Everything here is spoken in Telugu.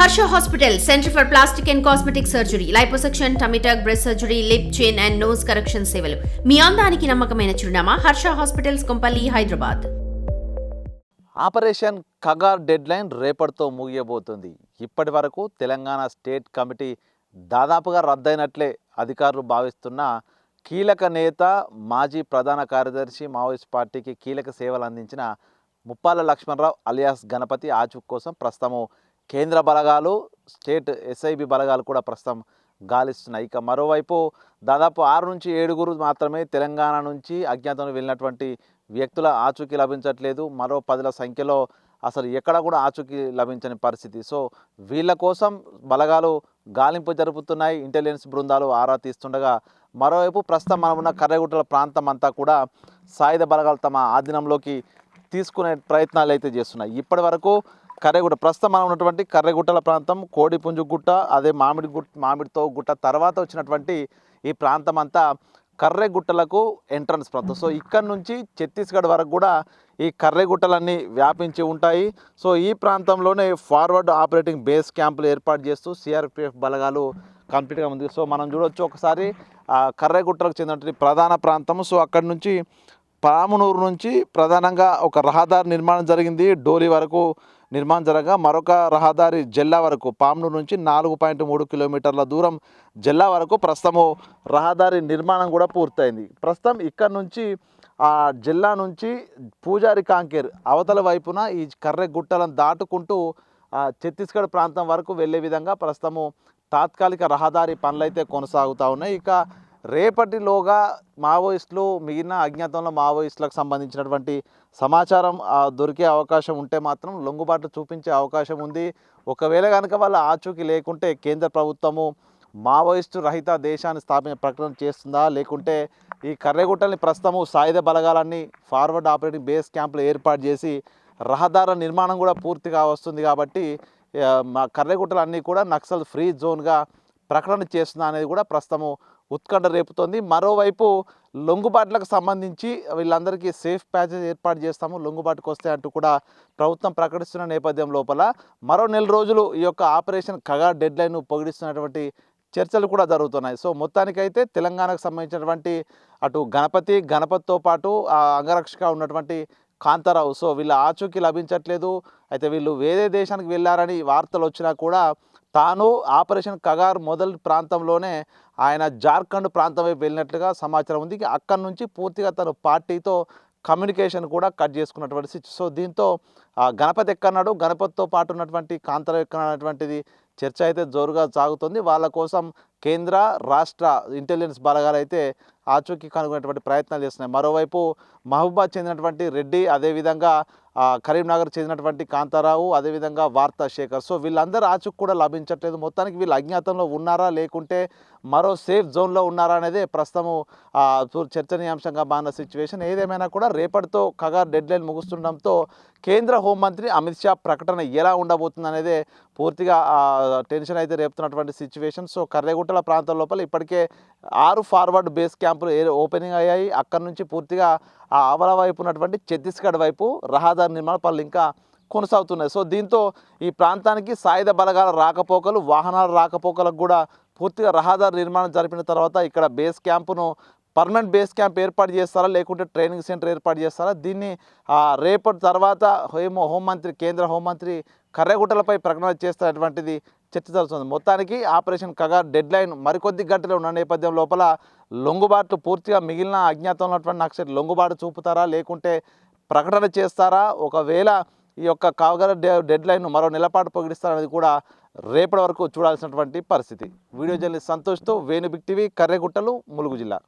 Harsha hospital, centre for plastic and cosmetic surgery, liposuction, tummy tuck, breast surgery, lip, chin and nose correction సేవలు. మీ అందానికి నమ్మకమైన చిరునామా Harsha hospitals, Kompally, Hyderabad. Operation Kagar dead line రేపటితో ముగియబోతుంది. ఇప్పటి వరకు తెలంగాణ స్టేట్ కమిటీ దాదాపుగా రద్దయినట్లే అధికారులు భావిస్తున్న కీలక నేత, మాజీ ప్రధాన కార్యదర్శి, మావోయిస్ట్ పార్టీకి కీలక సేవలు అందించిన ముప్పాల లక్ష్మణరావు అలియాస్ గణపతి ఆచూకీ కోసం ప్రస్తుతము కేంద్ర బలగాలు, స్టేట్ ఎస్ఐబి బలగాలు కూడా ప్రస్తుతం గాలిస్తున్నాయి. ఇక మరోవైపు దాదాపు 6 నుంచి 7 మాత్రమే తెలంగాణ నుంచి అజ్ఞాతంలో వెళ్ళినటువంటి వ్యక్తుల ఆచూకీ లభించట్లేదు. మరో 10ల సంఖ్యలో అసలు ఎక్కడ కూడా ఆచూకీ లభించని పరిస్థితి. సో వీళ్ళ కోసం బలగాలు గాలింపు జరుపుతున్నాయి. ఇంటెలిజెన్స్ బృందాలు ఆరా తీస్తుండగా మరోవైపు ప్రస్తుతం మనం ఉన్న కర్రెగుట్టల ప్రాంతం అంతా కూడా సాయుధ బలగాలు తమ ఆధీనంలోకి తీసుకునే ప్రయత్నాలు అయితే చేస్తున్నాయి. ఇప్పటి వరకు కర్రెగుట్ట, ప్రస్తుతం మనం ఉన్నటువంటి కర్రెగుట్టల ప్రాంతం, కోడిపుంజు గుట్ట, అదే మామిడితో గుట్ట తర్వాత వచ్చినటువంటి ఈ ప్రాంతం అంతా కర్రెగుట్టలకు ఎంట్రన్స్ ప్రాంతం. సో ఇక్కడ నుంచి ఛత్తీస్గఢ్ వరకు కూడా ఈ కర్రెగుట్టలన్నీ వ్యాపించి ఉంటాయి. సో ఈ ప్రాంతంలోనే ఫార్వర్డ్ ఆపరేటింగ్ బేస్ క్యాంపులు ఏర్పాటు చేస్తూ సిఆర్పిఎఫ్ బలగాలు కంప్లీట్గా ఉంది. సో మనం చూడవచ్చు ఒకసారి కర్రెగుట్టలకు చెందినటువంటి ప్రధాన ప్రాంతం. సో అక్కడి నుంచి పామునూరు నుంచి ప్రధానంగా ఒక రహదారి నిర్మాణం జరిగింది. డోలి వరకు నిర్మాణం జరగగా మరొక రహదారి జెల్లా వరకు, పామునూరు నుంచి 4.3 కిలోమీటర్ల దూరం జెల్లా వరకు ప్రస్తుతము రహదారి నిర్మాణం కూడా పూర్తయింది. ప్రస్తుతం ఇక్కడ నుంచి ఆ జిల్లా నుంచి పూజారి కాంకేర్ అవతల వైపున ఈ కర్రెగుట్టలను దాటుకుంటూ ఛత్తీస్గఢ్ ప్రాంతం వరకు వెళ్ళే విధంగా ప్రస్తుతము తాత్కాలిక రహదారి పనులైతే కొనసాగుతూ ఉన్నాయి. ఇక రేపటిలోగా మావోయిస్టులు, మిగిలిన అజ్ఞాతంలో మావోయిస్టులకు సంబంధించినటువంటి సమాచారం దొరికే అవకాశం ఉంటే మాత్రం లొంగుబాటు చూపించే అవకాశం ఉంది. ఒకవేళ కనుక వాళ్ళ ఆచూకీ లేకుంటే కేంద్ర ప్రభుత్వము మావోయిస్టు రహిత దేశాన్ని స్థాపించే ప్రకటన చేస్తుందా, లేకుంటే ఈ కర్రెగుట్టల్ని ప్రస్తుతము సాయుధ బలగాలన్నీ ఫార్వర్డ్ ఆపరేటింగ్ బేస్ క్యాంపులు ఏర్పాటు చేసి రహదారుల నిర్మాణం కూడా పూర్తిగా వస్తుంది కాబట్టి మా కర్రెగుట్టలన్నీ కూడా నక్సల్ ఫ్రీ జోన్గా ప్రకటన చేస్తుందా అనేది కూడా ప్రస్తుతము ఉత్కంఠ రేపుతోంది. మరోవైపు లొంగుబాట్లకు సంబంధించి వీళ్ళందరికీ సేఫ్ ప్యాచెస్ ఏర్పాటు చేస్తాము, లొంగుబాటుకు వస్తే అంటూ కూడా ప్రభుత్వం ప్రకటిస్తున్న నేపథ్యం లోపల మరో 4 రోజులు ఈ యొక్క ఆపరేషన్ కగార్ డెడ్ లైన్ పొగిడిస్తున్నటువంటి చర్చలు కూడా జరుగుతున్నాయి. సో మొత్తానికైతే తెలంగాణకు సంబంధించినటువంటి అటు గణపతితో పాటు అంగరక్షగా ఉన్నటువంటి కాంతారావు, సో వీళ్ళ ఆచూకీ లభించట్లేదు. అయితే వీళ్ళు వేరే దేశానికి వెళ్ళారని వార్తలు వచ్చినా కూడా తాను ఆపరేషన్ కగార్ మొదటి ప్రాంతంలోనే ఆయన జార్ఖండ్ ప్రాంతం వైపు వెళ్ళినట్లుగా సమాచారం ఉంది. అక్కడి నుంచి పూర్తిగా తను పార్టీతో కమ్యూనికేషన్ కూడా కట్ చేసుకున్నటువంటి. సో దీంతో గణపతి ఎక్కన్నాడు, గణపతితో పాటు ఉన్నటువంటి కాంతారావు ఎక్కనటువంటిది చర్చ అయితే జోరుగా సాగుతుంది. వాళ్ళ కోసం కేంద్ర, రాష్ట్ర ఇంటెలిజెన్స్ బలగాలు అయితే ఆచూకీ కనుగొనేటువంటి ప్రయత్నాలు చేస్తున్నాయి. మరోవైపు మహబూబాద్ చెందినటువంటి రెడ్డి, అదేవిధంగా కరీంనగర్ చెందినటువంటి కాంతారావు, అదేవిధంగా వార్తా శేఖర్, సో వీళ్ళందరూ ఆచూకీ కూడా లభించట్లేదు. మొత్తానికి వీళ్ళు అజ్ఞాతంలో ఉన్నారా, లేకుంటే మరో సేఫ్ జోన్లో ఉన్నారా అనేది ప్రస్తుతము చర్చనీయాంశంగా మారిన సిచ్యువేషన్. ఏదేమైనా కూడా రేపటితో కగార్ డెడ్ లైన్ ముగుస్తుండడంతో కేంద్ర హోంమంత్రి అమిత్ షా ప్రకటన ఎలా ఉండబోతుంది అనేది పూర్తిగా టెన్షన్ అయితే రేపుతున్నటువంటి సిచ్యువేషన్. సో కర్రెగుట్టల ప్రాంతం లోపల ఇప్పటికే 6 ఫార్వర్డ్ బేస్ క్యాంపులు ఓపెనింగ్ అయ్యాయి. అక్కడి నుంచి పూర్తిగా ఆ ఆవల వైపు ఉన్నటువంటి ఛత్తీస్గఢ్ వైపు రహదారి నిర్మాణ పనులు ఇంకా కొనసాగుతున్నాయి. సో దీంతో ఈ ప్రాంతానికి సాయుధ బలగాల రాకపోకలు, వాహనాల రాకపోకలకు కూడా పూర్తిగా రహదారి నిర్మాణం జరిపిన తర్వాత ఇక్కడ బేస్ క్యాంపును పర్మనెంట్ బేస్ క్యాంప్ ఏర్పాటు చేస్తారా, లేకుంటే ట్రైనింగ్ సెంటర్ ఏర్పాటు చేస్తారా, దీన్ని రేపటి తర్వాత కేంద్ర హోంమంత్రి కర్రెగుట్టలపై ప్రకటన చేస్తున్నటువంటిది చర్చ జరుగుతుంది. మొత్తానికి ఆపరేషన్ కగార్ డెడ్ లైన్ మరికొద్ది గంటలు ఉన్న నేపథ్యం లోపల లొంగుబాట్లు పూర్తిగా మిగిలిన అజ్ఞాతంలో ఉన్నటువంటి నక్సల్ లొంగుబాటు చూపుతారా, లేకుంటే ప్రకటన చేస్తారా, ఒకవేళ ఈ యొక్క కగార్ డెడ్ లైన్ మరో నెలపాటు పొగిడిస్తారనేది కూడా రేపటి వరకు చూడాల్సినటువంటి పరిస్థితి. వీడియో జర్నలిస్ట్ సంతోష్తో వేణు బిగ్ టీవీ, కర్రెగుట్టలు, ములుగు జిల్లా.